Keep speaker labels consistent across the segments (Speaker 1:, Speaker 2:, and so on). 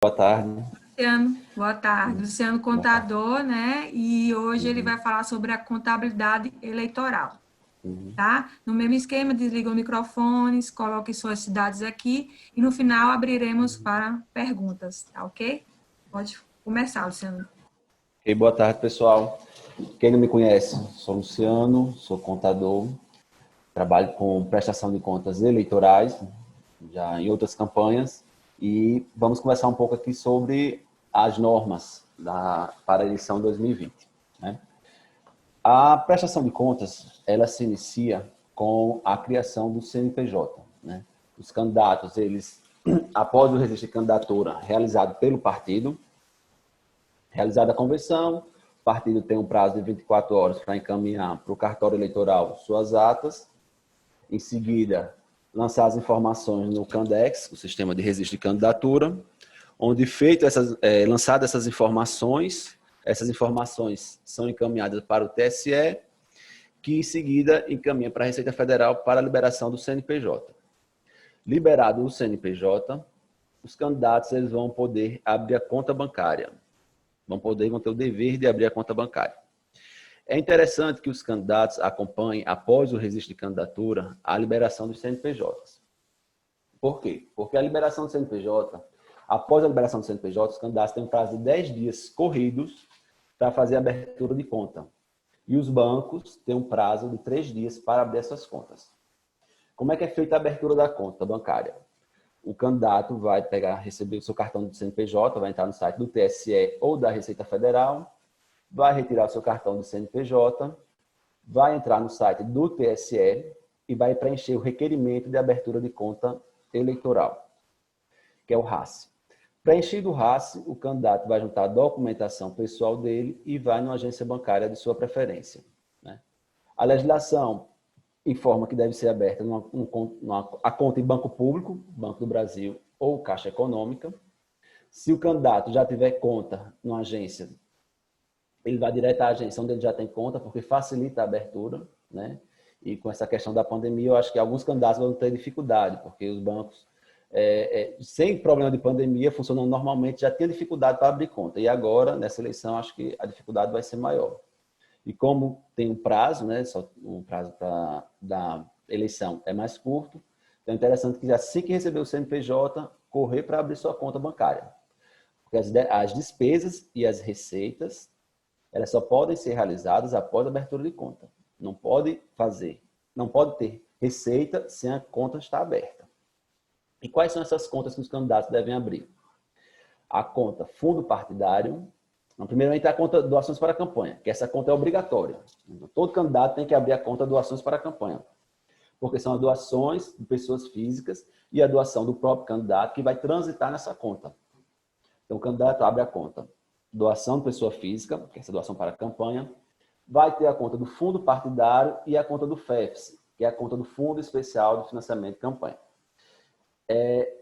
Speaker 1: Boa tarde.
Speaker 2: Luciano, boa tarde. Luciano,
Speaker 1: Boa tarde.
Speaker 2: contador, né? E hoje ele
Speaker 1: Uhum,
Speaker 2: vai falar sobre a contabilidade eleitoral,
Speaker 1: uhum.
Speaker 2: tá? No mesmo esquema, desliga os microfones, coloque suas cidades aqui e no final abriremos para perguntas, tá ok? Pode começar, Luciano.
Speaker 1: E boa tarde, pessoal. Quem não me conhece, sou Luciano, sou contador, trabalho com prestação de contas eleitorais, já em outras campanhas, e vamos conversar um pouco aqui sobre as normas para a eleição 2020. Né? A prestação de contas, ela se inicia com a criação do CNPJ. Né? Os candidatos, eles, após o registro de candidatura realizado pelo partido, realizada a convenção, o partido tem um prazo de 24 horas para encaminhar para o cartório eleitoral suas atas. Em seguida, lançar as informações no Candex, o sistema de registro de candidatura, onde lançadas essas informações são encaminhadas para o TSE, que em seguida encaminha para a Receita Federal para a liberação do CNPJ. Liberado o CNPJ, os candidatos eles vão poder abrir a conta bancária. Vão ter o dever de abrir a conta bancária. É interessante que os candidatos acompanhem, após o registro de candidatura, a liberação dos CNPJs. Por quê? Porque a liberação do CNPJ, após a liberação do CNPJ, os candidatos têm um prazo de 10 dias corridos para fazer a abertura de conta. E os bancos têm um prazo de 3 dias para abrir essas contas. Como é que é feita a abertura da conta bancária? O candidato vai receber o seu cartão do CNPJ, vai entrar no site do TSE ou da Receita Federal, vai retirar o seu cartão do CNPJ, vai entrar no site do TSE e vai preencher o requerimento de abertura de conta eleitoral, que é o RAS. Preenchido o RAS, o candidato vai juntar a documentação pessoal dele e vai numa agência bancária de sua preferência. Né? A legislação informa que deve ser aberta a conta em banco público, Banco do Brasil ou Caixa Econômica. Se o candidato já tiver conta numa agência, ele vai direto à agência onde ele já tem conta, porque facilita a abertura, né? E com essa questão da pandemia, eu acho que alguns candidatos vão ter dificuldade, porque os bancos, sem problema de pandemia, funcionando normalmente, já tinha dificuldade para abrir conta. E agora, nessa eleição, acho que a dificuldade vai ser maior. E como tem um prazo, né? O prazo da eleição é mais curto, então é interessante que assim que receber o CNPJ, correr para abrir sua conta bancária. Porque as despesas e as receitas, elas só podem ser realizadas após a abertura de conta. Não pode ter receita sem a conta estar aberta. E quais são essas contas que os candidatos devem abrir? A conta fundo partidário. Então, primeiramente, a conta doações para a campanha, que essa conta é obrigatória. Todo candidato tem que abrir a conta doações para a campanha, porque são as doações de pessoas físicas e a doação do próprio candidato que vai transitar nessa conta. Então, o candidato abre a conta doação de pessoa física, que é essa doação para a campanha, vai ter a conta do fundo partidário e a conta do FEFS, que é a conta do Fundo Especial de Financiamento de Campanha.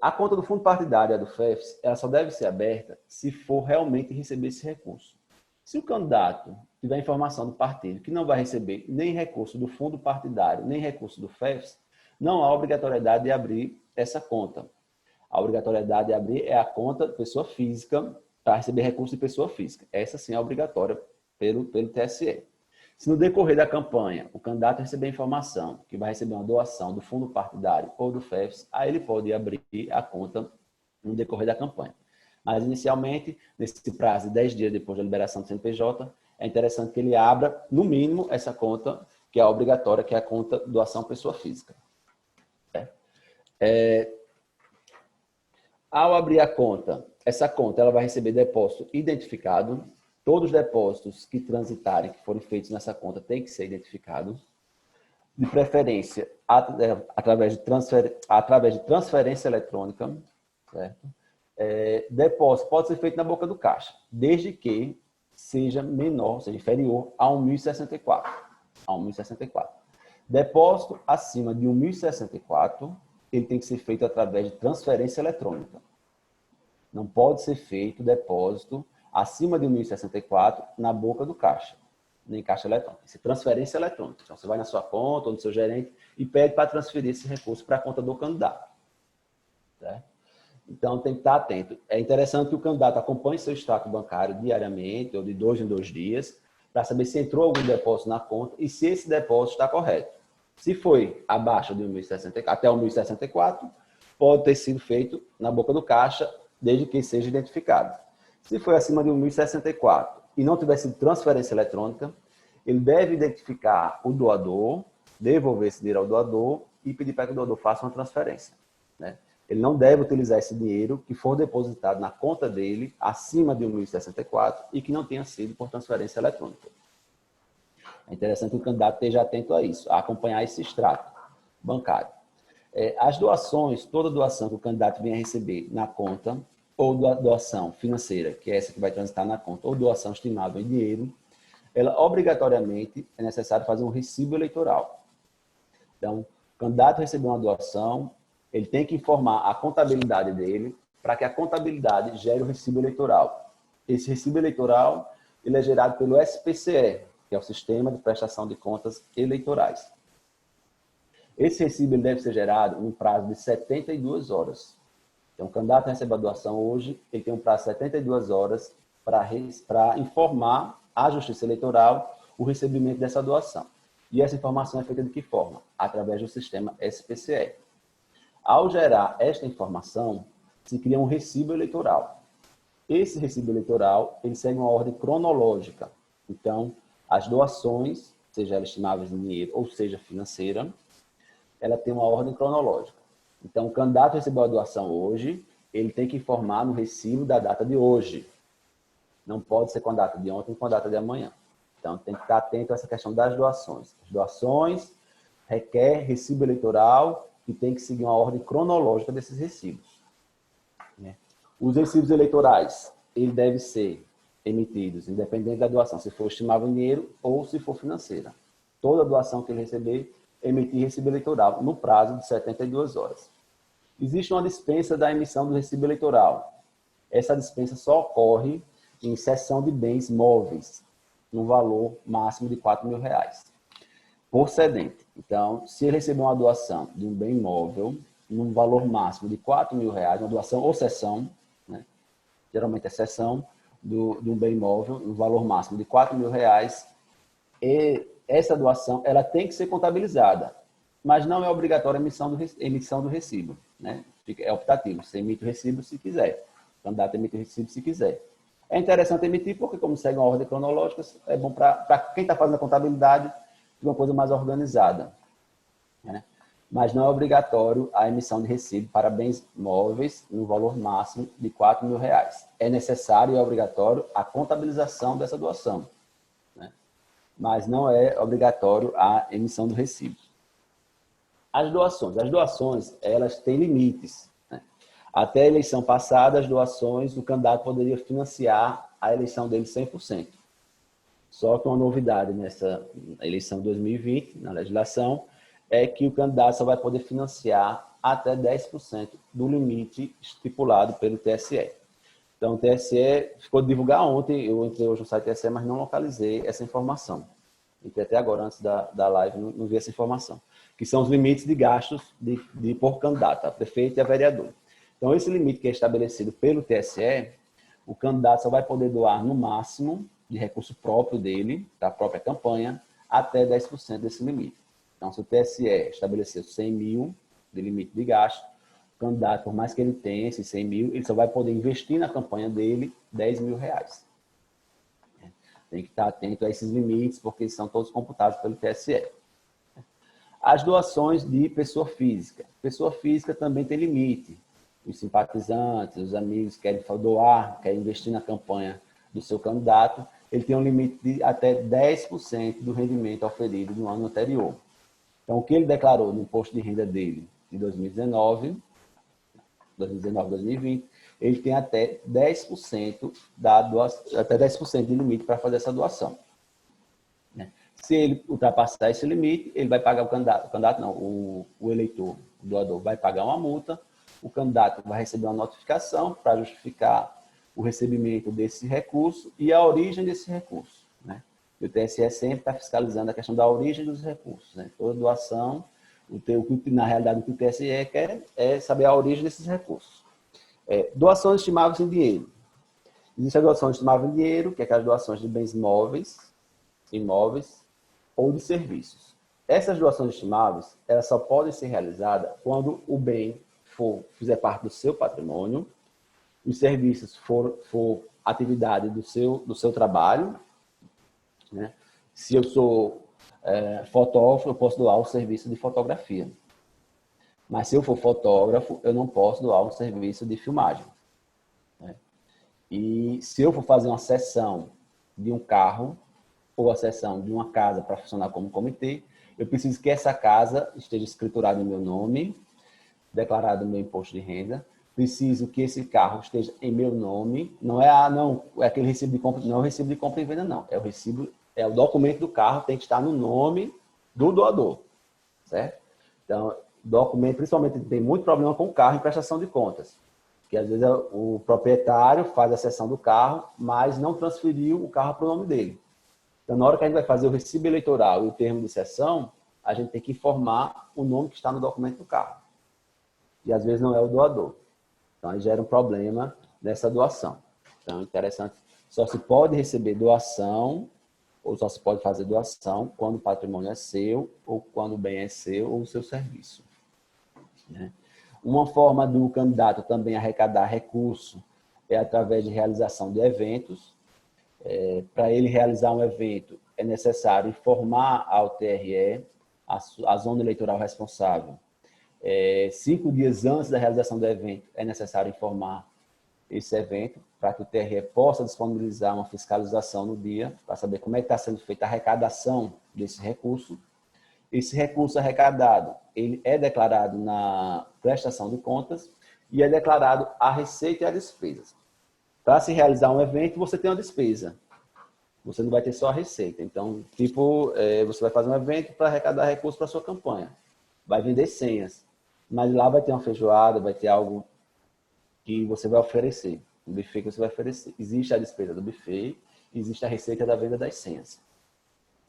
Speaker 1: A conta do fundo partidário e a do FEFS, ela só deve ser aberta se for realmente receber esse recurso. Se o candidato tiver informação do partido que não vai receber nem recurso do fundo partidário, nem recurso do FEFS, não há obrigatoriedade de abrir essa conta. A obrigatoriedade de abrir é a conta pessoa física, para receber recurso de pessoa física. Essa sim é obrigatória pelo TSE. Se no decorrer da campanha o candidato receber informação que vai receber uma doação do fundo partidário ou do FEFS, aí ele pode abrir a conta no decorrer da campanha. Mas, inicialmente, nesse prazo de 10 dias depois da liberação do CNPJ, é interessante que ele abra, no mínimo, essa conta que é obrigatória, que é a conta doação pessoa física. Ao abrir a conta, essa conta ela vai receber depósito identificado. Todos os depósitos que transitarem, que forem feitos nessa conta, têm que ser identificados. De preferência, através de transferência eletrônica. Certo? Depósito pode ser feito na boca do caixa, desde que seja menor, seja inferior a 1.064. Depósito acima de 1.064, ele tem que ser feito através de transferência eletrônica. Não pode ser feito depósito acima de 1.064 na boca do caixa, nem caixa eletrônica. Isso é transferência eletrônica. Então, você vai na sua conta ou no seu gerente e pede para transferir esse recurso para a conta do candidato. Certo? Então, tem que estar atento. É interessante que o candidato acompanhe seu extrato bancário diariamente, ou de 2 em 2 dias, para saber se entrou algum depósito na conta e se esse depósito está correto. Se foi abaixo de 1.064, até 1.064, pode ter sido feito na boca do caixa, desde que seja identificado. Se foi acima de 1.064 e não tiver sido transferência eletrônica, ele deve identificar o doador, devolver esse dinheiro ao doador e pedir para que o doador faça uma transferência, né? Ele não deve utilizar esse dinheiro que for depositado na conta dele acima de 1.064 e que não tenha sido por transferência eletrônica. É interessante que o candidato esteja atento a isso, a acompanhar esse extrato bancário. As doações, toda doação que o candidato venha receber na conta, ou doação financeira, que é essa que vai transitar na conta, ou doação estimável em dinheiro, ela obrigatoriamente é necessário fazer um recibo eleitoral. Então, o candidato recebeu uma doação, ele tem que informar a contabilidade dele para que a contabilidade gere o recibo eleitoral. Esse recibo eleitoral ele é gerado pelo SPCE, que é o Sistema de Prestação de Contas Eleitorais. Esse recibo ele deve ser gerado em um prazo de 72 horas. Então, o candidato recebe a doação hoje, ele tem um prazo de 72 horas para informar à Justiça Eleitoral o recebimento dessa doação. E essa informação é feita de que forma? Através do sistema SPCE. Ao gerar esta informação, se cria um recibo eleitoral. Esse recibo eleitoral, ele segue uma ordem cronológica. Então, as doações, seja ela estimáveis em dinheiro ou seja financeira, ela tem uma ordem cronológica. Então, o candidato recebeu a doação hoje, ele tem que informar no recibo da data de hoje. Não pode ser com a data de ontem, com a data de amanhã. Então, tem que estar atento a essa questão das doações. As doações requer recibo eleitoral e tem que seguir uma ordem cronológica desses recibos. Os recibos eleitorais, eles devem ser emitidos, independente da doação, se for estimável em dinheiro ou se for financeira. Toda doação que ele receber, emitir recibo eleitoral no prazo de 72 horas. Existe uma dispensa da emissão do recibo eleitoral. Essa dispensa só ocorre em cessão de bens móveis, no valor máximo de R$4.000, por cedente. Então, se ele receber uma doação de um bem móvel, num valor máximo de R$4.000, uma doação ou cessão, né? Geralmente é cessão de um bem móvel, no valor máximo de R$4.000, e essa doação ela tem que ser contabilizada, mas não é obrigatória a emissão do recibo, né? É optativo, você emite o recibo se quiser, o candidato emite o recibo se quiser. É interessante emitir porque, como segue uma ordem cronológica, é bom para quem está fazendo a contabilidade de uma coisa mais organizada, né? Mas não é obrigatório a emissão de recibo para bens móveis no valor máximo de R$4.000. É necessário e é obrigatório a contabilização dessa doação, né? Mas não é obrigatório a emissão do recibo. As doações, elas têm limites, né? Até a eleição passada, as doações, o candidato poderia financiar a eleição dele 100%. Só que uma novidade nessa eleição de 2020, na legislação, é que o candidato só vai poder financiar até 10% do limite estipulado pelo TSE. Então, o TSE ficou de divulgar ontem, eu entrei hoje no site do TSE, mas não localizei essa informação. Entrei até agora, antes da live, não vi essa informação. Que são os limites de gastos por candidato, a prefeito e a vereador. Então, esse limite que é estabelecido pelo TSE, o candidato só vai poder doar no máximo de recurso próprio dele, da própria campanha, até 10% desse limite. Então, se o TSE estabeleceu 100 mil de limite de gasto, o candidato, por mais que ele tenha esses 100 mil, ele só vai poder investir na campanha dele R$10.000. Tem que estar atento a esses limites, porque eles são todos computados pelo TSE. As doações de pessoa física. Pessoa física também tem limite. Os simpatizantes, os amigos querem doar, querem investir na campanha do seu candidato, ele tem um limite de até 10% do rendimento oferido no ano anterior. Então, o que ele declarou no imposto de renda dele de 2019, 2020, ele tem até 10% até 10% de limite para fazer essa doação. Se ele ultrapassar esse limite, ele vai pagar o eleitor, o doador, vai pagar uma multa, o candidato vai receber uma notificação para justificar o recebimento desse recurso e a origem desse recurso, né? E o TSE sempre está fiscalizando a questão da origem dos recursos, né? Toda doação, na realidade, o que o TSE quer é saber a origem desses recursos. Doações estimáveis em dinheiro. Existe a doação estimável em dinheiro, que é aquelas doações de bens móveis, imóveis ou de serviços. Essas doações estimáveis, elas só podem ser realizadas quando o bem fizer parte do seu patrimônio, os serviços for atividade do seu trabalho, né? Se eu sou fotógrafo, eu posso doar o serviço de fotografia. Mas se eu for fotógrafo, eu não posso doar um serviço de filmagem, né? E se eu for fazer uma cessão de um carro ou a cessão de uma casa para funcionar como comitê, eu preciso que essa casa esteja escriturada em meu nome, declarado no meu imposto de renda. Preciso que esse carro esteja em meu nome. Não é aquele recibo de compra, não é o recibo de compra e venda, não. É o documento do carro, tem que estar no nome do doador, certo? Então, documento, principalmente, tem muito problema com o carro em prestação de contas. Que às vezes o proprietário faz a cessão do carro, mas não transferiu o carro para o nome dele. Então, na hora que a gente vai fazer o recibo eleitoral e o termo de cessão, a gente tem que informar o nome que está no documento do carro. E às vezes não é o doador. Então, aí gera um problema nessa doação. Então, é interessante. Só se pode receber doação, ou só se pode fazer doação quando o patrimônio é seu, ou quando o bem é seu, ou o seu serviço, né? Uma forma do candidato também arrecadar recurso é através de realização de eventos. Para ele realizar um evento, é necessário informar ao TRE, a zona eleitoral responsável. 5 dias antes da realização do evento, é necessário informar esse evento, para que o TRE possa disponibilizar uma fiscalização no dia, para saber como é que está sendo feita a arrecadação desse recurso. Esse recurso arrecadado, ele é declarado na prestação de contas e é declarado a receita e a despesas. Para se realizar um evento, você tem uma despesa. Você não vai ter só a receita. Então, você vai fazer um evento para arrecadar recursos para a sua campanha. Vai vender senhas. Mas lá vai ter uma feijoada, vai ter algo que você vai oferecer. Um buffet que você vai oferecer. Existe a despesa do buffet, existe a receita da venda das senhas.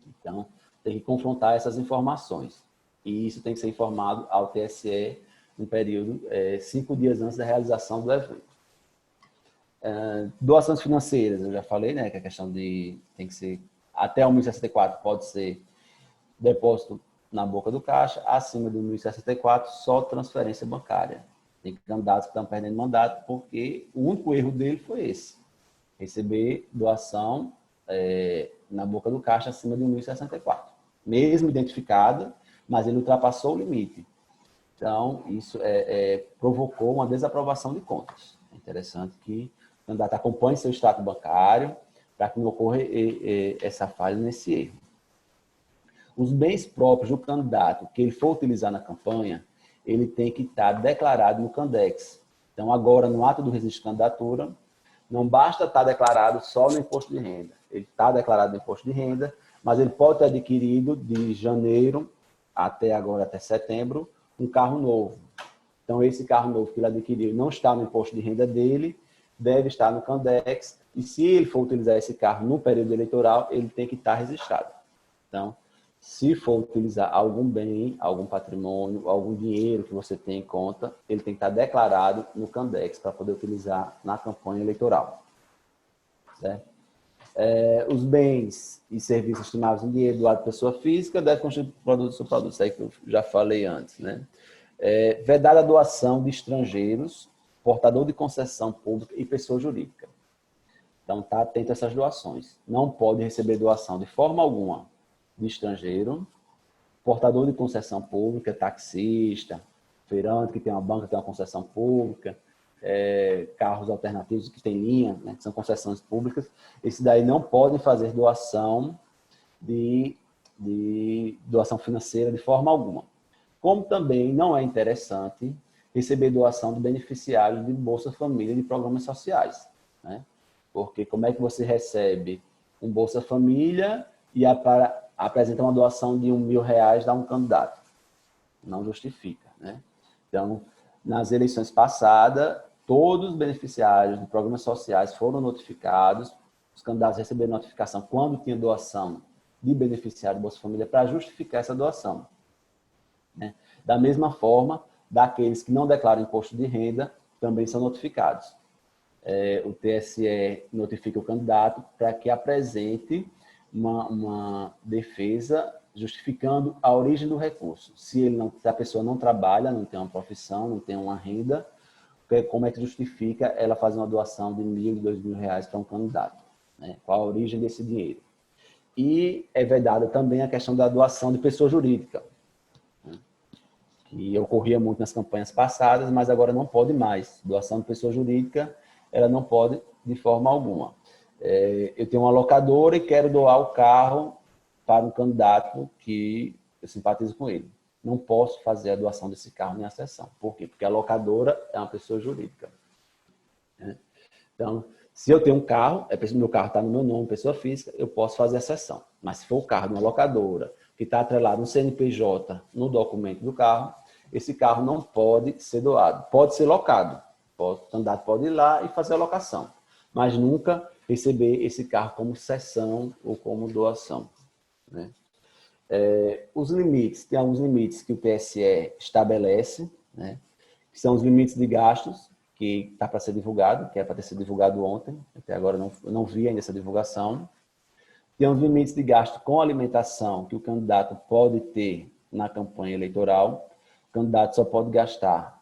Speaker 1: Então, tem que confrontar essas informações. E isso tem que ser informado ao TSE no período 5 dias antes da realização do evento. Doações financeiras, eu já falei, né, que a questão tem que ser, até o 1064 pode ser depósito na boca do caixa, acima do 1064 só transferência bancária. Tem candidatos que estão perdendo mandato porque o único erro dele foi esse, receber doação na boca do caixa acima de 1064. Mesmo identificada, mas ele ultrapassou o limite. Então, isso provocou uma desaprovação de contas. É interessante que o candidato acompanhe seu extrato bancário para que não ocorra essa falha nesse erro. Os bens próprios do candidato que ele for utilizar na campanha, ele tem que estar declarado no Candex. Então, agora, no ato do registro de candidatura, não basta estar declarado só no imposto de renda. Ele está declarado no imposto de renda, mas ele pode ter adquirido de janeiro até setembro, um carro novo. Então, esse carro novo que ele adquiriu não está no imposto de renda dele, deve estar no Candex, e se ele for utilizar esse carro no período eleitoral, ele tem que estar registrado. Então, se for utilizar algum bem, algum patrimônio, algum dinheiro que você tem em conta, ele tem que estar declarado no Candex para poder utilizar na campanha eleitoral. Certo? Os bens e serviços estimados em dinheiro doado à pessoa física devem constituir produto do seu produto. Isso aí que eu já falei antes, né? Vedada a doação de estrangeiros, portador de concessão pública e pessoa jurídica. Então, está atento a essas doações. Não pode receber doação de forma alguma de estrangeiro, portador de concessão pública, taxista, feirante que tem uma banca que tem uma concessão pública, carros alternativos que têm linha, né, que são concessões públicas, esses daí não podem fazer doação de doação financeira de forma alguma. Como também não é interessante receber doação de beneficiários de Bolsa Família e de programas sociais, né? Porque como é que você recebe um Bolsa Família e apresenta uma doação de R$1.000 a um candidato? Não justifica, né? Então, nas eleições passadas, todos os beneficiários de programas sociais foram notificados, os candidatos receberam notificação quando tinha doação de beneficiário do Bolsa Família para justificar essa doação, né? Da mesma forma, daqueles que não declaram imposto de renda, também são notificados. O TSE notifica o candidato para que apresente uma defesa justificando a origem do recurso. Se a pessoa não trabalha, não tem uma profissão, não tem uma renda, como é que justifica ela fazer uma doação de R$1.000, de R$2.000 para um candidato? Né? Qual a origem desse dinheiro? E é vedada também a questão da doação de pessoa jurídica, né? Que ocorria muito nas campanhas passadas, mas agora não pode mais. Doação de pessoa jurídica, ela não pode de forma alguma. Eu tenho uma locadora e quero doar o carro para um candidato que eu simpatizo com ele. Não posso fazer a doação desse carro em sessão. Por quê? Porque a locadora é uma pessoa jurídica, né? Então, se eu tenho um carro, meu carro está no meu nome, pessoa física, eu posso fazer a sessão. Mas se for o carro de uma locadora, que está atrelado um CNPJ no documento do carro, esse carro não pode ser doado. Pode ser locado. O candidato pode ir lá e fazer a locação, mas nunca receber esse carro como cessão ou como doação, né? Os limites, tem alguns limites que o TSE estabelece, né? Que são os limites de gastos, que está para ser divulgado, que é para ter sido divulgado ontem, até agora não vi ainda essa divulgação. Tem os limites de gasto com alimentação que o candidato pode ter na campanha eleitoral. O candidato só pode gastar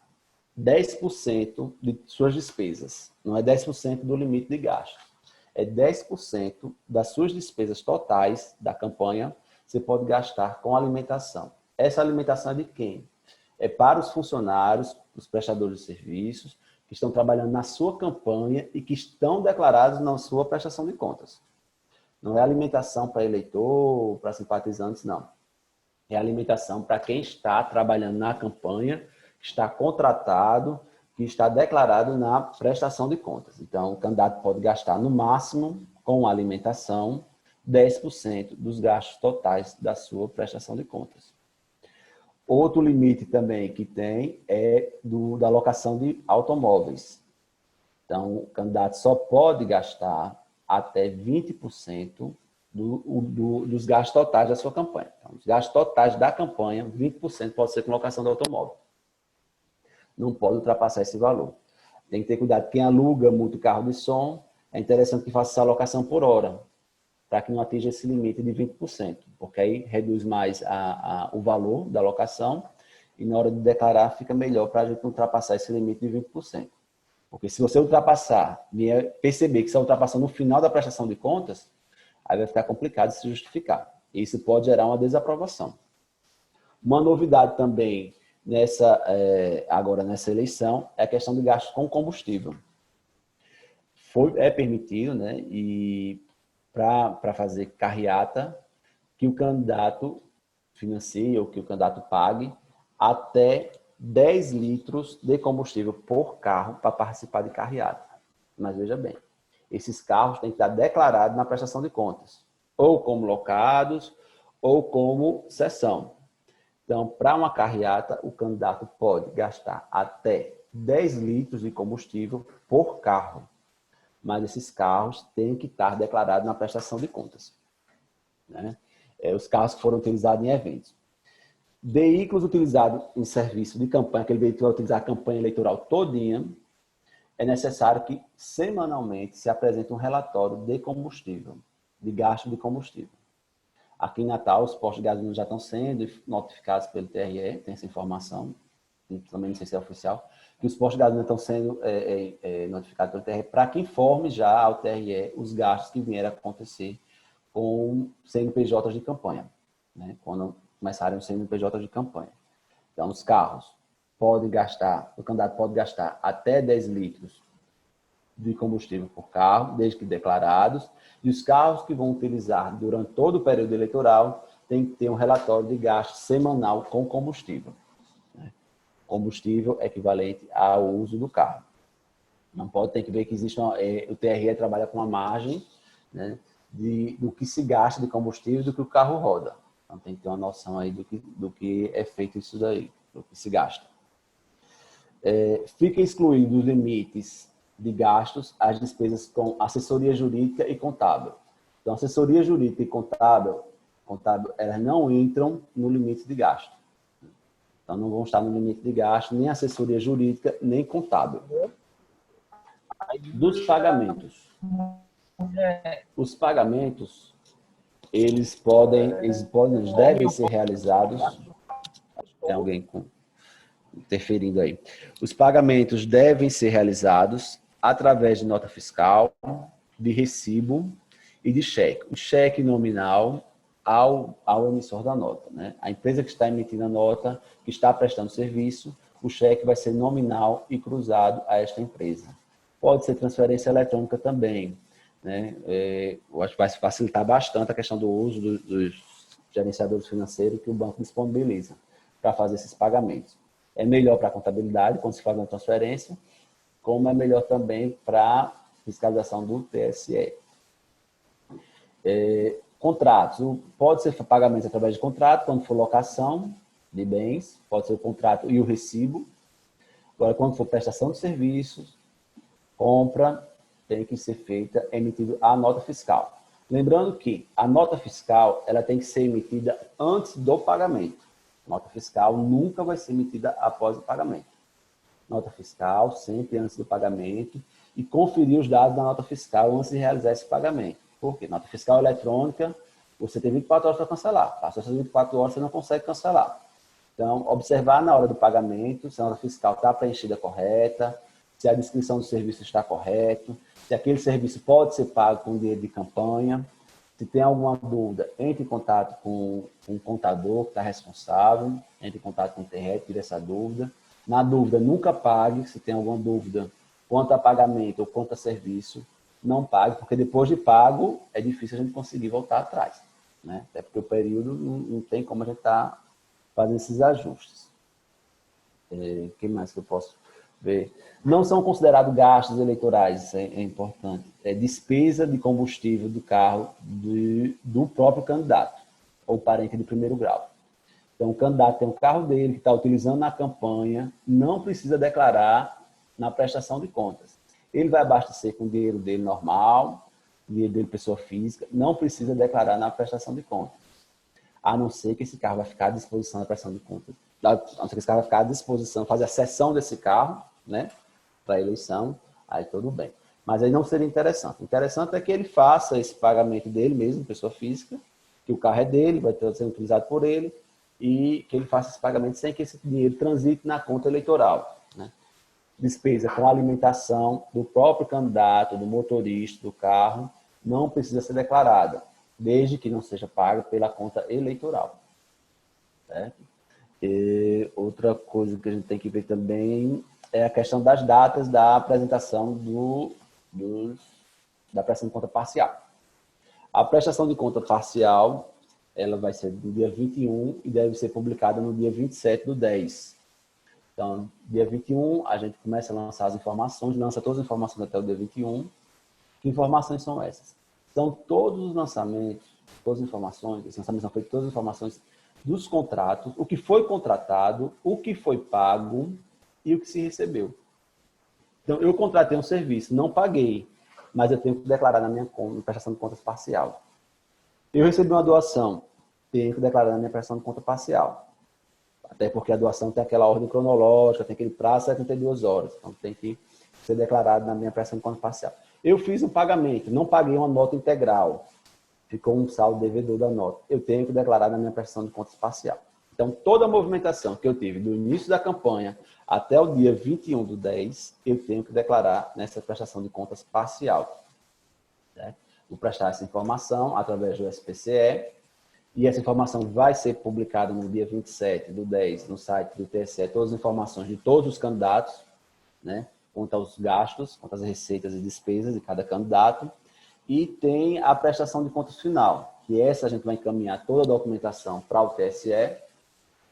Speaker 1: 10% de suas despesas, não é 10% do limite de gasto, é 10% das suas despesas totais da campanha você pode gastar com alimentação. Essa alimentação é de quem? É para os funcionários, os prestadores de serviços, que estão trabalhando na sua campanha e que estão declarados na sua prestação de contas. Não é alimentação para eleitor, para simpatizantes, não. É alimentação para quem está trabalhando na campanha, que está contratado, que está declarado na prestação de contas. Então, o candidato pode gastar, no máximo, com alimentação, 10% dos gastos totais da sua prestação de contas. Outro limite também que tem é da locação de automóveis. Então, o candidato só pode gastar até 20% dos gastos totais da sua campanha. Então, os gastos totais da campanha, 20% pode ser com locação de automóvel. Não pode ultrapassar esse valor. Tem que ter cuidado. Quem aluga muito carro de som, é interessante que faça essa alocação por hora, para que não atinja esse limite de 20%, porque aí reduz mais o valor da locação e na hora de declarar fica melhor para a gente não ultrapassar esse limite de 20%. Porque se você ultrapassar, perceber que você ultrapassou no final da prestação de contas, aí vai ficar complicado de se justificar. Isso pode gerar uma desaprovação. Uma novidade também agora nessa eleição é a questão de gasto com combustível. É permitido, né? E para fazer carreata, que o candidato financie ou que o candidato pague até 10 litros de combustível por carro para participar de carreata. Mas veja bem, esses carros têm que estar declarados na prestação de contas, ou como locados, ou como cessão. Então, para uma carreata, o candidato pode gastar até 10 litros de combustível por carro. Mas esses carros têm que estar declarados na prestação de contas, né? Os carros que foram utilizados em eventos. Veículos utilizados em serviço de campanha, aquele veículo vai utilizar a campanha eleitoral todinha, é necessário que semanalmente se apresente um relatório de combustível, de gasto de combustível. Aqui em Natal, os postos de gasolina já estão sendo notificados pelo TRE, tem essa informação, também não sei se é oficial, que os postos de gasolina estão sendo notificados pelo TRE para que informe já ao TRE os gastos que vieram a acontecer com CNPJs de campanha, né? Quando começarem os CNPJs de campanha. Então, os carros podem gastar, o candidato pode gastar até 10 litros de combustível por carro, desde que declarados, e os carros que vão utilizar durante todo o período eleitoral têm que ter um relatório de gasto semanal com combustível. Combustível equivalente ao uso do carro. Não pode ter que ver que existe o TRE trabalha com uma margem, né, do que se gasta de combustível do que o carro roda. Então tem que ter uma noção aí do que é feito isso daí, do que se gasta. Fica excluído dos limites de gastos as despesas com assessoria jurídica e contábil. Então, assessoria jurídica e contábil, elas não entram no limite de gasto. Então, não vão estar no limite de gasto nem assessoria jurídica, nem contábil. dos pagamentos. Os pagamentos, eles devem ser realizados. Tem alguém interferindo aí. Os pagamentos devem ser realizados através de nota fiscal, de recibo e de cheque. O cheque nominal ao emissor da nota, né? A empresa que está emitindo a nota, que está prestando serviço, o cheque vai ser nominal e cruzado a esta empresa. Pode ser transferência eletrônica também, né? Eu acho que vai facilitar bastante a questão do uso dos gerenciadores financeiros que o banco disponibiliza para fazer esses pagamentos. É melhor para a contabilidade, quando se faz uma transferência, como é melhor também para a fiscalização do TSE. Contratos. Pode ser pagamento através de contrato, quando for locação de bens, pode ser o contrato e o recibo. Agora, quando for prestação de serviços, compra, tem que ser feita, emitido a nota fiscal. Lembrando que a nota fiscal, ela tem que ser emitida antes do pagamento. Nota fiscal nunca vai ser emitida após o pagamento. Nota fiscal sempre antes do pagamento e conferir os dados da nota fiscal antes de realizar esse pagamento. Por quê? Nota fiscal eletrônica, você tem 24 horas para cancelar. Passou essas 24 horas, você não consegue cancelar. Então, observar na hora do pagamento se a nota fiscal está preenchida correta, se a descrição do serviço está correta, se aquele serviço pode ser pago com dinheiro de campanha. Se tem alguma dúvida, entre em contato com um contador que está responsável, entre em contato com o TRE, tire essa dúvida. Na dúvida, nunca pague. Se tem alguma dúvida quanto a pagamento ou quanto a serviço, não pague, porque depois de pago é difícil a gente conseguir voltar atrás, né? Até porque o período não tem como a gente estar fazendo esses ajustes. O que mais que eu posso ver? Não são considerados gastos eleitorais, é importante. É despesa de combustível do carro do próprio candidato ou parente de primeiro grau. Então, o candidato tem um carro dele que está utilizando na campanha, não precisa declarar na prestação de contas. Ele vai abastecer com o dinheiro dele normal, dinheiro dele pessoa física, não precisa declarar na prestação de contas. A não ser que esse carro vai ficar à disposição da prestação de contas. A não ser que esse carro vai ficar à disposição, fazer a cessão desse carro, né, para a eleição, aí tudo bem. Mas aí não seria interessante. O interessante é que ele faça esse pagamento dele mesmo, pessoa física, que o carro é dele, vai ser utilizado por ele, e que ele faça esse pagamento sem que esse dinheiro transite na conta eleitoral, né? Despesa com alimentação do próprio candidato, do motorista, do carro, não precisa ser declarada, desde que não seja paga pela conta eleitoral. Certo? E outra coisa que a gente tem que ver também é a questão das datas da apresentação da prestação de conta parcial. A prestação de conta parcial, ela vai ser no dia 21 e deve ser publicada no dia 27/10. Então, dia 21, a gente começa a lançar as informações, lança todas as informações até o dia 21. Que informações são essas? São todos os lançamentos, todas as informações, esses lançamentos são feitos todas as informações dos contratos, o que foi contratado, o que foi pago e o que se recebeu. Então, eu contratei um serviço, não paguei, mas eu tenho que declarar na minha prestação de contas parcial. Eu recebi uma doação, tenho que declarar na minha prestação de conta parcial. Até porque a doação tem aquela ordem cronológica, tem aquele prazo de 72 horas. Então, tem que ser declarado na minha prestação de conta parcial. Eu fiz um pagamento, não paguei uma nota integral. Ficou um saldo devedor da nota. Eu tenho que declarar na minha prestação de contas parcial. Então, toda a movimentação que eu tive do início da campanha até o dia 21/10, eu tenho que declarar nessa prestação de contas parcial. Certo? Vou prestar essa informação através do SPCE. E essa informação vai ser publicada no dia 27/10 no site do TSE, todas as informações de todos os candidatos, né? Quanto aos gastos, quanto às receitas e despesas de cada candidato. E tem a prestação de contas final, que essa a gente vai encaminhar toda a documentação para o TSE,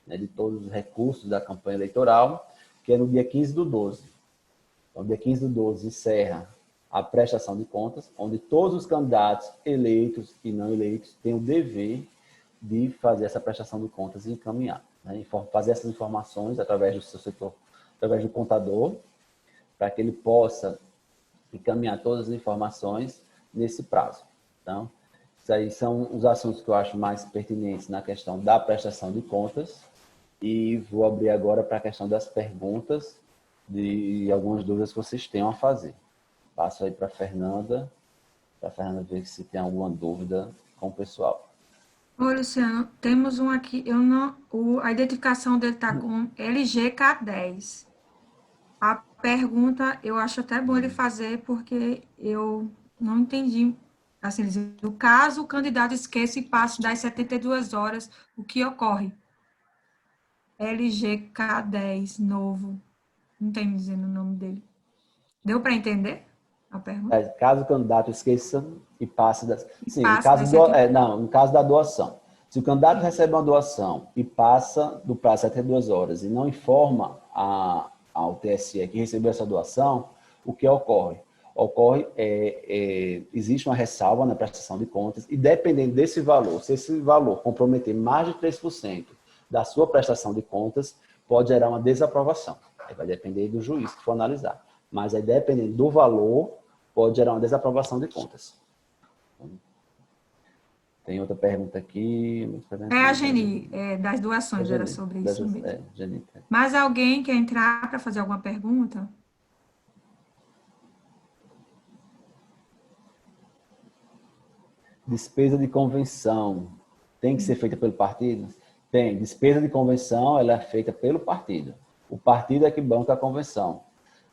Speaker 1: né, de todos os recursos da campanha eleitoral, que é no dia 15/12. Então, dia 15/12 encerra a prestação de contas, onde todos os candidatos eleitos e não eleitos têm o dever de fazer essa prestação de contas e encaminhar, né? Fazer essas informações através do seu setor, através do contador, para que ele possa encaminhar todas as informações nesse prazo. Então, isso aí são os assuntos que eu acho mais pertinentes na questão da prestação de contas, e vou abrir agora para a questão das perguntas de algumas dúvidas que vocês tenham a fazer. Passo aí para a Fernanda ver se tem alguma dúvida com o pessoal.
Speaker 2: Ô, Luciano, temos um aqui, a identificação dele está com LGK10. A pergunta, eu acho até bom ele fazer, porque eu não entendi. Assim, no caso, o candidato esqueça e passe das 72 horas, o que ocorre? LGK10, novo. Não tem me dizendo o nome dele. Deu para entender a pergunta?
Speaker 1: Caso o candidato esqueça e passe das... Sim,
Speaker 2: Passe das 72
Speaker 1: não, no caso da doação. Se o candidato recebe uma doação e passa do prazo de 72 horas e não informa ao TSE que recebeu essa doação, o que ocorre? Existe uma ressalva na prestação de contas e dependendo desse valor, se esse valor comprometer mais de 3% da sua prestação de contas, pode gerar uma desaprovação. Aí vai depender do juiz que for analisar. Mas aí, dependendo do valor, pode gerar uma desaprovação de contas. Tem outra pergunta aqui.
Speaker 2: É a Geni, das doações, era sobre isso mesmo.
Speaker 1: Geni.
Speaker 2: Mas alguém quer entrar para fazer alguma pergunta?
Speaker 1: Despesa de convenção tem que ser feita pelo partido? Tem. Despesa de convenção, ela é feita pelo partido. O partido é que banca a convenção.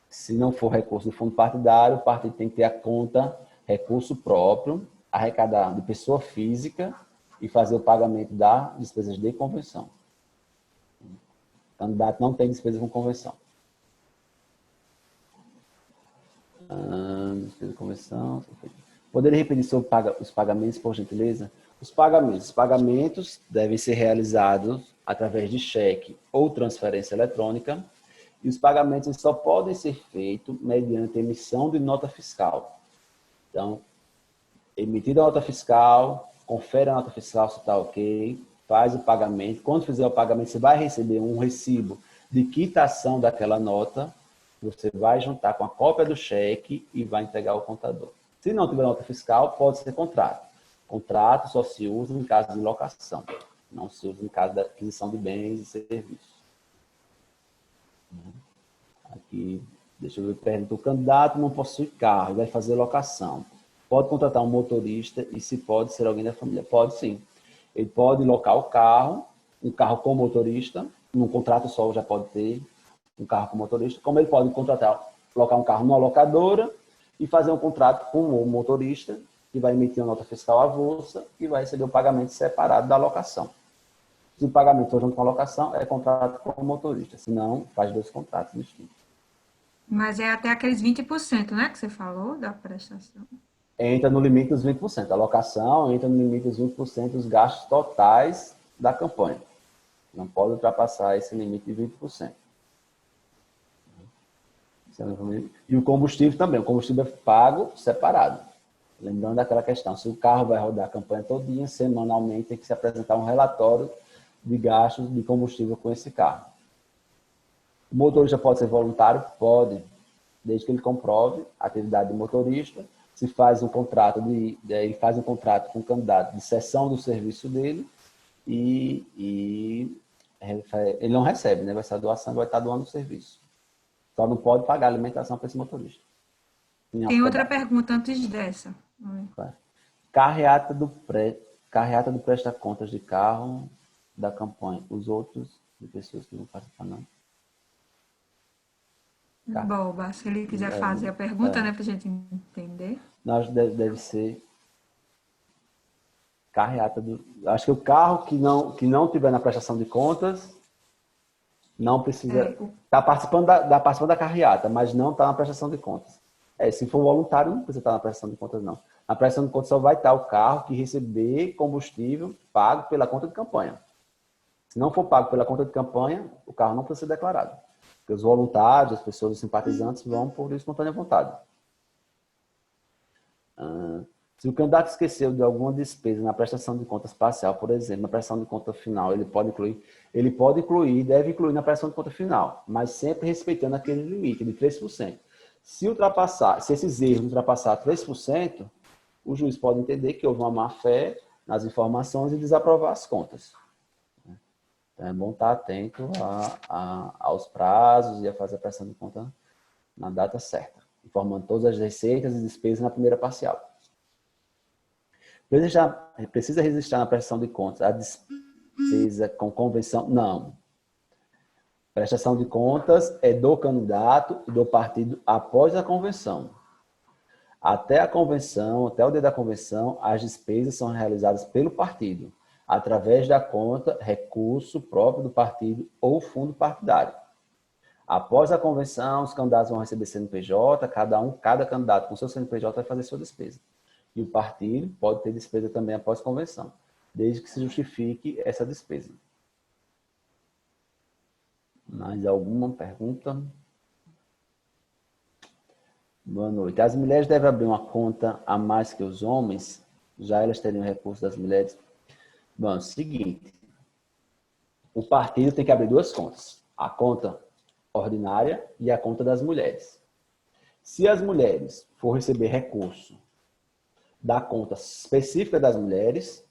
Speaker 1: Se não for recurso do fundo partidário, o partido tem que ter a conta recurso próprio, arrecadar de pessoa física e fazer o pagamento das despesas de convenção. O candidato não tem despesa com convenção. Despesa de convenção. Poderia repetir sobre os pagamentos, por gentileza? Os pagamentos devem ser realizados através de cheque ou transferência eletrônica e os pagamentos só podem ser feitos mediante emissão de nota fiscal. Então, emitida a nota fiscal, confere a nota fiscal se está ok, faz o pagamento. Quando fizer o pagamento, você vai receber um recibo de quitação daquela nota, você vai juntar com a cópia do cheque e vai entregar ao contador. Se não tiver nota fiscal, pode ser contrato. Contrato só se usa em caso de locação, não se usa em caso da aquisição de bens e serviços. Aqui, deixa eu ver, pergunta, o candidato não possui carro, vai fazer locação. Pode contratar um motorista e se pode ser alguém da família? Pode sim. Ele pode locar o carro, um carro com motorista, num contrato só já pode ter um carro com motorista, como ele pode locar um carro numa locadora e fazer um contrato com o motorista, que vai emitir uma nota fiscal avulsa e vai receber o pagamento separado da locação. Se o pagamento for junto com a locação, é contrato com o motorista. Se não, faz 2 contratos distintos.
Speaker 2: Mas é até aqueles 20%, né, que você falou da prestação.
Speaker 1: Entra no limite dos 20%. A locação entra no limite dos 20% dos gastos totais da campanha. Não pode ultrapassar esse limite de 20%. E o combustível também. O combustível é pago separado. Lembrando aquela questão, se o carro vai rodar a campanha todinha, semanalmente tem que se apresentar um relatório de gastos de combustível com esse carro. O motorista pode ser voluntário? Pode, desde que ele comprove a atividade de motorista. Se faz um contrato, ele faz um contrato com o candidato de cessão do serviço dele e ele não recebe, né? Vai ser a doação, vai estar doando o serviço. Só não pode pagar alimentação para esse motorista.
Speaker 2: Tem outra pergunta antes dessa.
Speaker 1: Carreata do presta-contas de carro da campanha. Os outros de pessoas que não participam, não.
Speaker 2: Boba, se ele quiser fazer a pergunta, né, para a gente entender.
Speaker 1: Nós deve ser carreata do... Acho que o carro que não tiver na prestação de contas não precisa... Está participando da carreata, mas não está na prestação de contas. Se for voluntário, não precisa estar na prestação de contas, não. Na prestação de contas só vai estar o carro que receber combustível pago pela conta de campanha. Se não for pago pela conta de campanha, o carro não precisa ser declarado. Porque os voluntários, as pessoas, os simpatizantes vão por espontânea vontade. Se o candidato esqueceu de alguma despesa na prestação de contas parcial, por exemplo, na prestação de conta final, ele pode incluir, deve incluir na prestação de conta final, mas sempre respeitando aquele limite de 3%. Se esses erros ultrapassar 3%, o juiz pode entender que houve uma má-fé nas informações e desaprovar as contas. Então, é bom estar atento aos prazos e a fazer a prestação de conta na data certa. informando todas as receitas e despesas na primeira parcial. Precisa registrar na prestação de contas a despesa com convenção? Não. Prestação de contas é do candidato e do partido após a convenção. Até a convenção, até o dia da convenção, as despesas são realizadas pelo partido, através da conta recurso próprio do partido ou fundo partidário. Após a convenção, os candidatos vão receber CNPJ, cada candidato com seu CNPJ vai fazer sua despesa. E o partido pode ter despesa também após a convenção, desde que se justifique essa despesa. Mais alguma pergunta? Boa noite. As mulheres devem abrir uma conta a mais que os homens? Já elas teriam recursos das mulheres? Bom, seguinte. O partido tem que abrir duas contas. A conta ordinária e a conta das mulheres. Se as mulheres for receber recurso da conta específica das mulheres,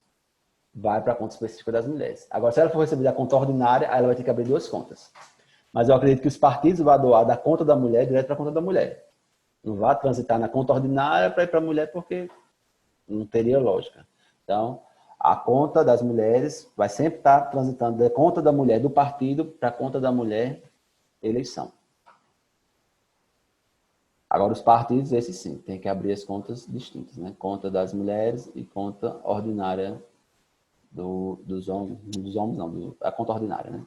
Speaker 1: vai para a conta específica das mulheres. Agora, se ela for receber da conta ordinária, ela vai ter que abrir duas contas. Mas eu acredito que os partidos vão doar da conta da mulher direto para a conta da mulher. Não vai transitar na conta ordinária para ir para a mulher, porque não teria lógica. Então, a conta das mulheres vai sempre estar transitando da conta da mulher do partido para a conta da mulher eleição. Agora, os partidos, esses sim, tem que abrir as contas distintas, né? Conta das mulheres e conta ordinária dos homens não, a conta ordinária, né?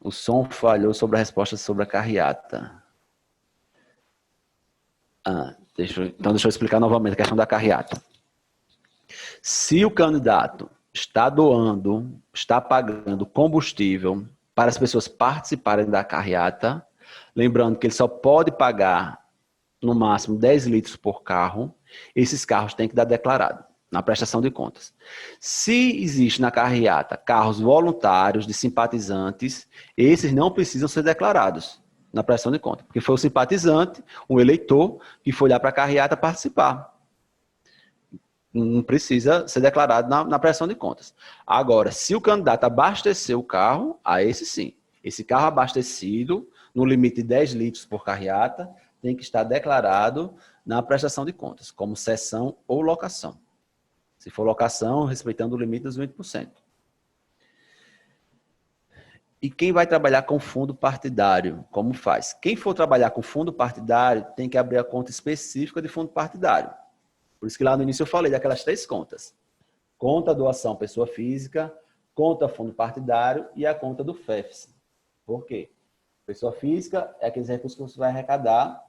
Speaker 1: O som falhou sobre a resposta sobre a carreata. Então, deixa eu explicar novamente a questão da carreata. Se o candidato está doando, está pagando combustível para as pessoas participarem da carreata, lembrando que ele só pode pagar, no máximo, 10 litros por carro, esses carros têm que dar declarado na prestação de contas. Se existe na carreata carros voluntários de simpatizantes, esses não precisam ser declarados na prestação de contas, porque foi o simpatizante, um eleitor, que foi lá para a carreata participar. Não precisa ser declarado na prestação de contas. Agora, se o candidato abastecer o carro, a esse sim. Esse carro abastecido, no limite de 10 litros por carreata, tem que estar declarado na prestação de contas, como cessão ou locação. Se for locação, respeitando o limite dos 20%. E quem vai trabalhar com fundo partidário, como faz? Quem for trabalhar com fundo partidário tem que abrir a conta específica de fundo partidário. Por isso que lá no início eu falei daquelas 3 contas. Conta doação pessoa física, conta fundo partidário e a conta do FEFS. Por quê? Pessoa física é aqueles recursos que você vai arrecadar,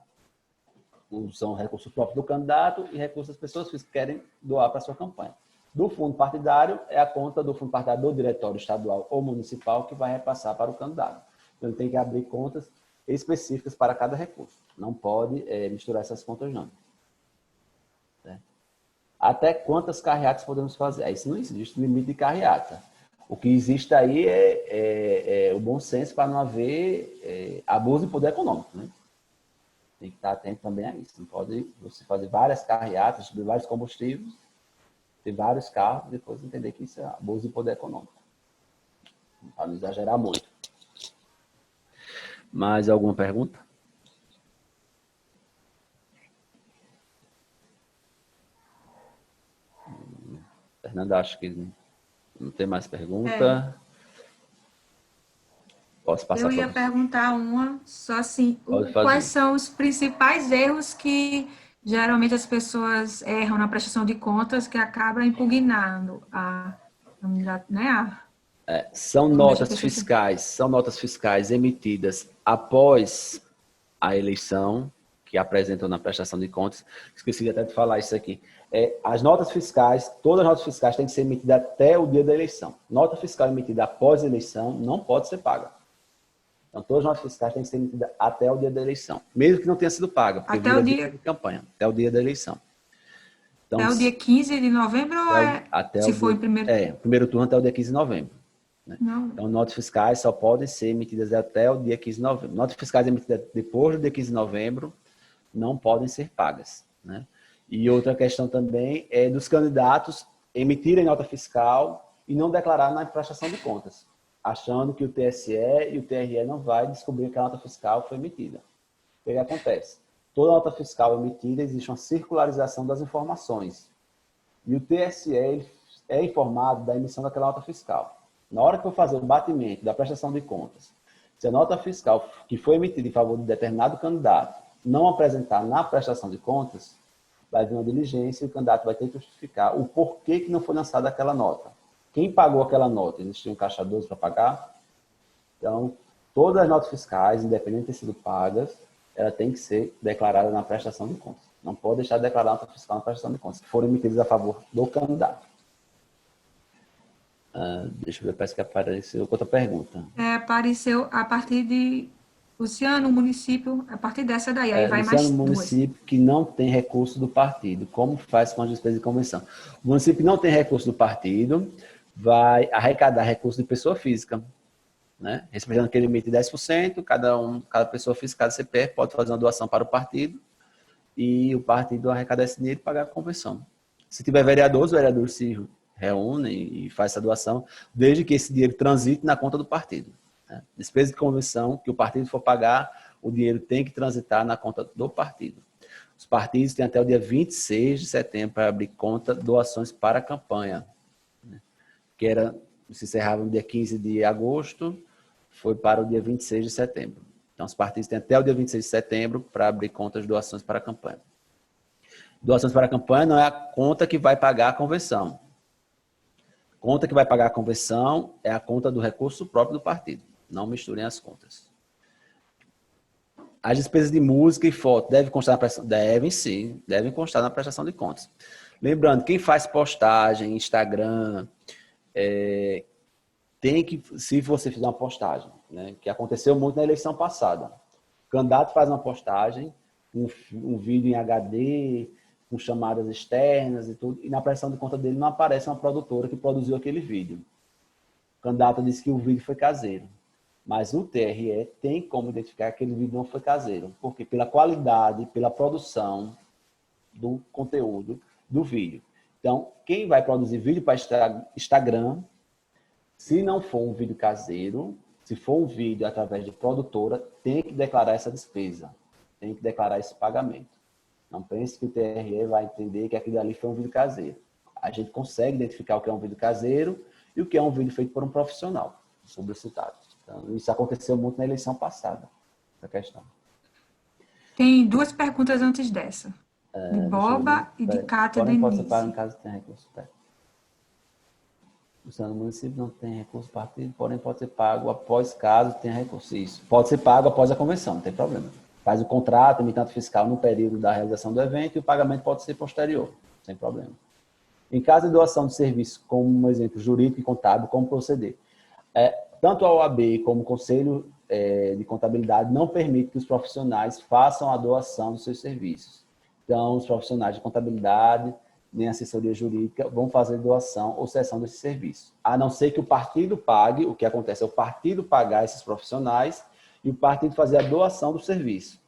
Speaker 1: são recursos próprios do candidato e recursos das pessoas que querem doar para a sua campanha. Do fundo partidário é a conta do fundo partidário do diretório estadual ou municipal que vai repassar para o candidato. Então, ele tem que abrir contas específicas para cada recurso. Não pode misturar essas contas, não. Certo? Até quantas carreatas podemos fazer? Aí isso não existe limite de carreata. O que existe aí é o bom senso para não haver abuso de poder econômico, né? Tem que estar atento também a isso. Não pode você fazer várias carreatas, subir vários combustíveis, ter vários carros, depois entender que isso é abuso de poder econômico. Para não exagerar muito. Mais alguma pergunta? Fernanda, acho que não tem mais pergunta. Posso passar?
Speaker 2: Eu ia perguntar uma, só assim,
Speaker 1: Pode
Speaker 2: quais
Speaker 1: fazer.
Speaker 2: são os principais erros que geralmente as pessoas erram na prestação de contas que acaba impugnando né,
Speaker 1: São notas fiscais emitidas após a eleição, que apresentam na prestação de contas. Esqueci até de falar isso aqui. As notas fiscais, todas as notas fiscais têm que ser emitidas até o dia da eleição. Nota fiscal emitida após a eleição não pode ser paga. Então, todas as notas fiscais têm que ser emitidas até o dia da eleição, mesmo que não tenha sido paga, porque
Speaker 2: até o dia
Speaker 1: de campanha, até o dia da eleição. Então,
Speaker 2: até o dia 15 de novembro ou se for em primeiro?
Speaker 1: Primeiro turno até o dia 15 de novembro. Né?
Speaker 2: Não.
Speaker 1: Então, notas fiscais só podem ser emitidas até o dia 15 de novembro. Notas fiscais emitidas depois do dia 15 de novembro não podem ser pagas. Né? E outra questão também é dos candidatos emitirem nota fiscal e não declarar na prestação de contas. achando que o TSE e o TRE não vai descobrir que a nota fiscal foi emitida. O que acontece? Toda nota fiscal emitida, existe uma circularização das informações. E o TSE ele é informado da emissão daquela nota fiscal. Na hora que eu fazer o batimento da prestação de contas, se a nota fiscal que foi emitida em favor de determinado candidato não apresentar na prestação de contas, vai vir uma diligência e o candidato vai ter que justificar o porquê que não foi lançada aquela nota. Quem pagou aquela nota? Existia um caixa 12 para pagar? Então, todas as notas fiscais, independente de ter sido pagas, ela tem que ser declarada na prestação de contas. Não pode deixar de declarar a nota fiscal na prestação de contas, se forem emitidas a favor do candidato. Deixa eu ver, parece que apareceu outra pergunta.
Speaker 2: Apareceu a partir de Luciano, município, a partir dessa daí, aí vai
Speaker 1: Luciano,
Speaker 2: mais
Speaker 1: município que não tem recurso do partido, como faz com as despesas de convenção? O município que não tem recurso do partido vai arrecadar recurso de pessoa física, né? Respeitando aquele limite de 10%, cada pessoa física, cada CPF pode fazer uma doação para o partido e o partido arrecadar esse dinheiro e pagar a convenção. Se tiver vereador, os vereadores se reúnem e fazem essa doação, desde que esse dinheiro transite na conta do partido. Né? Despesa de convenção que o partido for pagar, o dinheiro tem que transitar na conta do partido. Os partidos têm até o dia 26 de setembro para abrir conta doações para a campanha, né? Que se encerrava no dia 15 de agosto, foi para o dia 26 de setembro. Então, os partidos têm até o dia 26 de setembro para abrir contas de doações para a campanha. Doações para a campanha não é a conta que vai pagar a convenção. A conta que vai pagar a convenção é a conta do recurso próprio do partido. Não misturem as contas. As despesas de música e foto devem constar na prestação? Devem sim, devem constar na prestação de contas. Lembrando, quem faz postagem, Instagram, tem que, se você fizer uma postagem, né, que aconteceu muito na eleição passada, o candidato faz uma postagem, um vídeo em HD, com chamadas externas e tudo, e na prestação de conta dele não aparece uma produtora que produziu aquele vídeo. O candidato disse que o vídeo foi caseiro, mas o TRE tem como identificar que aquele vídeo não foi caseiro, porque pela qualidade, pela produção do conteúdo do vídeo. Então, quem vai produzir vídeo para Instagram, se não for um vídeo caseiro, se for um vídeo através de produtora, tem que declarar essa despesa, tem que declarar esse pagamento. Não pense que o TRE vai entender que aquilo ali foi um vídeo caseiro. A gente consegue identificar o que é um vídeo caseiro e o que é um vídeo feito por um profissional, solicitado. Então, isso aconteceu muito na eleição passada, essa questão.
Speaker 2: Tem duas perguntas antes dessa. De Boba e de Cátia
Speaker 1: Porém, pode ser
Speaker 2: Denise.
Speaker 1: pago em caso tenha recurso. O município não tem recurso partido, porém pode ser pago após caso tenha recurso. Isso. Pode ser pago após a convenção, não tem problema. Faz o contrato, emite nota fiscal no período da realização do evento e o pagamento pode ser posterior, sem problema. Em caso de doação de serviço, como um exemplo jurídico e contábil, como proceder? Tanto a OAB como o Conselho de Contabilidade não permite que os profissionais façam a doação dos seus serviços. Então, os profissionais de contabilidade, nem assessoria jurídica, vão fazer doação ou cessão desse serviço. A não ser que o partido pague, o que acontece é o partido pagar esses profissionais e o partido fazer a doação do serviço.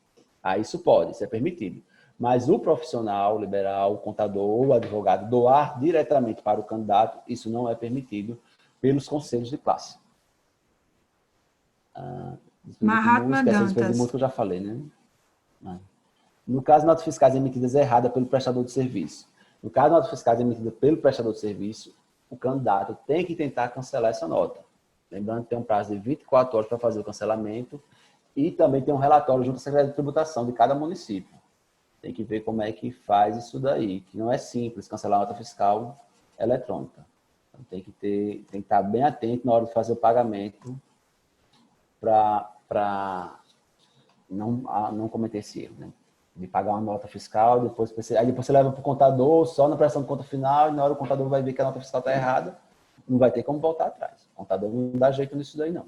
Speaker 1: Aí isso pode, isso é permitido. Mas o profissional liberal, o contador ou o advogado doar diretamente para o candidato, isso não é permitido pelos conselhos de classe.
Speaker 2: Mahatma
Speaker 1: Essa despesa de música eu já falei, né? No caso de notas fiscais emitidas errada pelo prestador de serviço. No caso de notas fiscais emitidas pelo prestador de serviço, o candidato tem que tentar cancelar essa nota. Lembrando que tem um prazo de 24 horas para fazer o cancelamento e também tem um relatório junto à Secretaria de Tributação de cada município. Tem que ver como é que faz isso daí, que não é simples cancelar a nota fiscal eletrônica. Então, tem que estar bem atento na hora de fazer o pagamento para não cometer esse erro, né? De pagar uma nota fiscal, aí depois você leva para o contador, só na prestação de conta final, e na hora o contador vai ver que a nota fiscal está errada, não vai ter como voltar atrás. O contador não dá jeito nisso daí, não.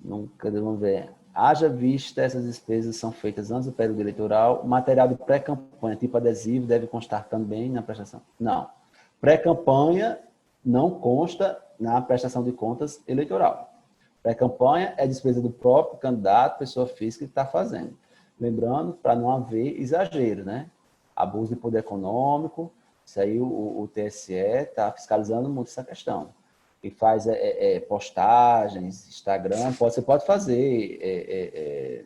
Speaker 1: Vamos ver. Haja vista, essas despesas são feitas antes do período eleitoral. O material de pré-campanha, tipo adesivo, deve constar também na prestação? Não. Pré-campanha não consta na prestação de contas eleitoral. Pré-campanha é despesa do próprio candidato, pessoa física que está fazendo. Lembrando, para não haver exagero, né? Abuso de poder econômico, isso aí o TSE está fiscalizando muito essa questão. e faz postagens, Instagram, você pode fazer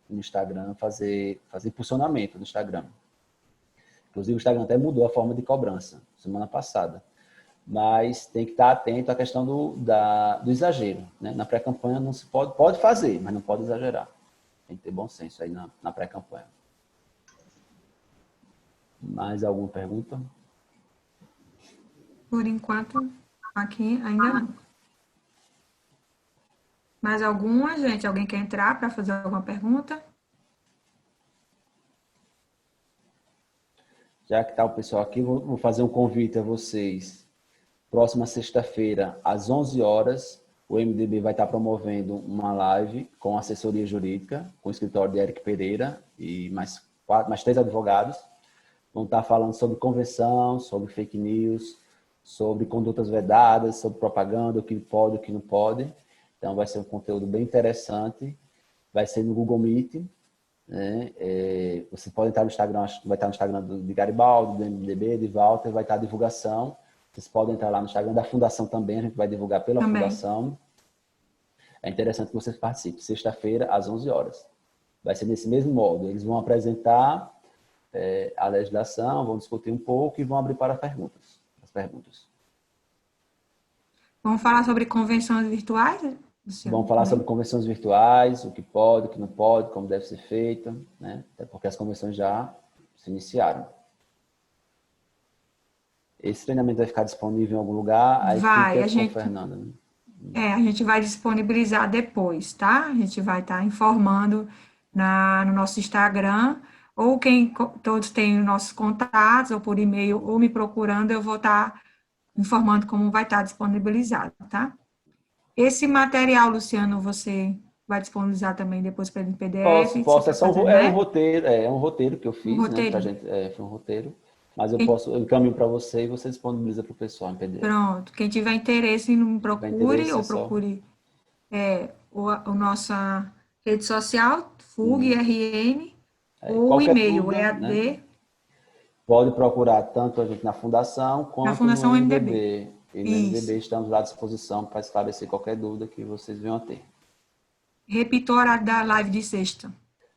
Speaker 1: no Instagram, fazer impulsionamento no Instagram. Inclusive, o Instagram até mudou a forma de cobrança semana passada. Mas tem que estar atento à questão do exagero. Né? Na pré-campanha não se pode fazer, mas não pode exagerar. Tem que ter bom senso aí na pré-campanha. Mais alguma pergunta?
Speaker 2: Por enquanto, aqui ainda não. Mais alguma, gente? Alguém quer entrar para fazer alguma pergunta?
Speaker 1: Já que está o pessoal aqui, vou fazer um convite a vocês. Próxima sexta-feira, às 11 horas, o MDB vai estar promovendo uma live com assessoria jurídica, com o escritório de Eric Pereira e mais 3 advogados. Vão estar falando sobre convenção, sobre fake news, sobre condutas vedadas, sobre propaganda, o que pode, o que não pode. Então, vai ser um conteúdo bem interessante. Vai ser no Google Meet. Né? Você pode entrar no Instagram, acho que vai estar no Instagram de Garibaldi, do MDB, de Walter, vai estar a divulgação. Vocês podem entrar lá no Instagram da Fundação também, a gente vai divulgar pela Fundação. É interessante que vocês participem. Sexta-feira, às 11 horas. Vai ser nesse mesmo modo. Eles vão apresentar a legislação, vão discutir um pouco e vão abrir para as perguntas.
Speaker 2: Vamos falar sobre convenções virtuais, Luciano?
Speaker 1: Vamos falar sobre convenções virtuais, o que pode, o que não pode, como deve ser feita, né? Até porque as convenções já se iniciaram. Esse treinamento vai ficar disponível em algum lugar? Aí fica com a Fernanda. Né?
Speaker 2: A gente vai disponibilizar depois, tá? A gente vai estar informando no nosso Instagram, ou todos têm nossos contatos, ou por e-mail, ou me procurando, eu vou estar informando como vai estar disponibilizado, tá? Esse material, Luciano, você vai disponibilizar também depois para ele em PDF?
Speaker 1: Posso, é um roteiro que eu fiz, né? Pra gente, foi um roteiro, mas eu encaminho para você e você disponibiliza para o pessoal em PDF.
Speaker 2: Pronto, quem tiver interesse, me procure, ou procure a nossa rede social, FUG-RN, ou o e-mail, EAD. Né?
Speaker 1: Pode procurar tanto a gente na Fundação, quanto no MDB. E no MDB estamos lá à disposição para esclarecer qualquer dúvida que vocês venham a ter.
Speaker 2: Repita o horário da live de sexta.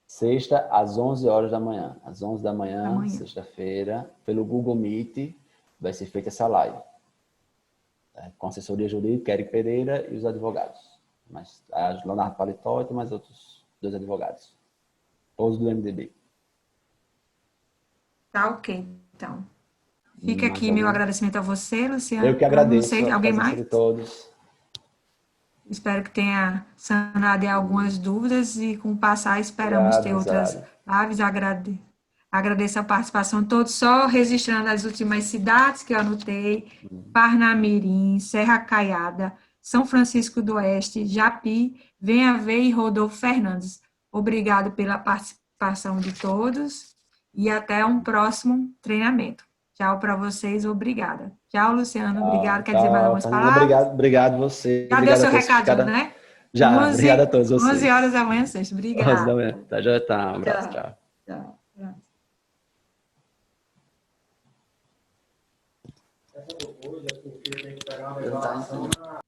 Speaker 1: Sexta, às 11 horas da manhã. Às 11 da manhã, sexta-feira, pelo Google Meet, vai ser feita essa live. Com a assessoria jurídica, Eric Pereira e os advogados. Mas a Leonardo Paletó e tem mais outros 2 advogados. Todos do MDB.
Speaker 2: Tá ok, então. Fica aqui meu agradecimento a você, Luciano.
Speaker 1: Eu que agradeço a
Speaker 2: alguém
Speaker 1: presença
Speaker 2: mais?
Speaker 1: de todos.
Speaker 2: Espero que tenha sanado algumas dúvidas e com o passar esperamos ter outras lives. Agradeço a participação de todos, só registrando as últimas cidades que eu anotei: Parnamirim, Serra Caiada, São Francisco do Oeste, Japi, Venha Ver e Rodolfo Fernandes. Obrigado pela participação de todos e até um próximo treinamento. Tchau para vocês, obrigada. Tchau, Luciano, obrigado. Quer dizer mais algumas palavras?
Speaker 1: Obrigado você.
Speaker 2: Já deu seu recadinho, né?
Speaker 1: Já, obrigado a todos vocês.
Speaker 2: 11 horas da manhã, sexta. Obrigada.
Speaker 1: 11 da manhã. Tá, já tá. Um abraço, tchau.
Speaker 2: Tchau.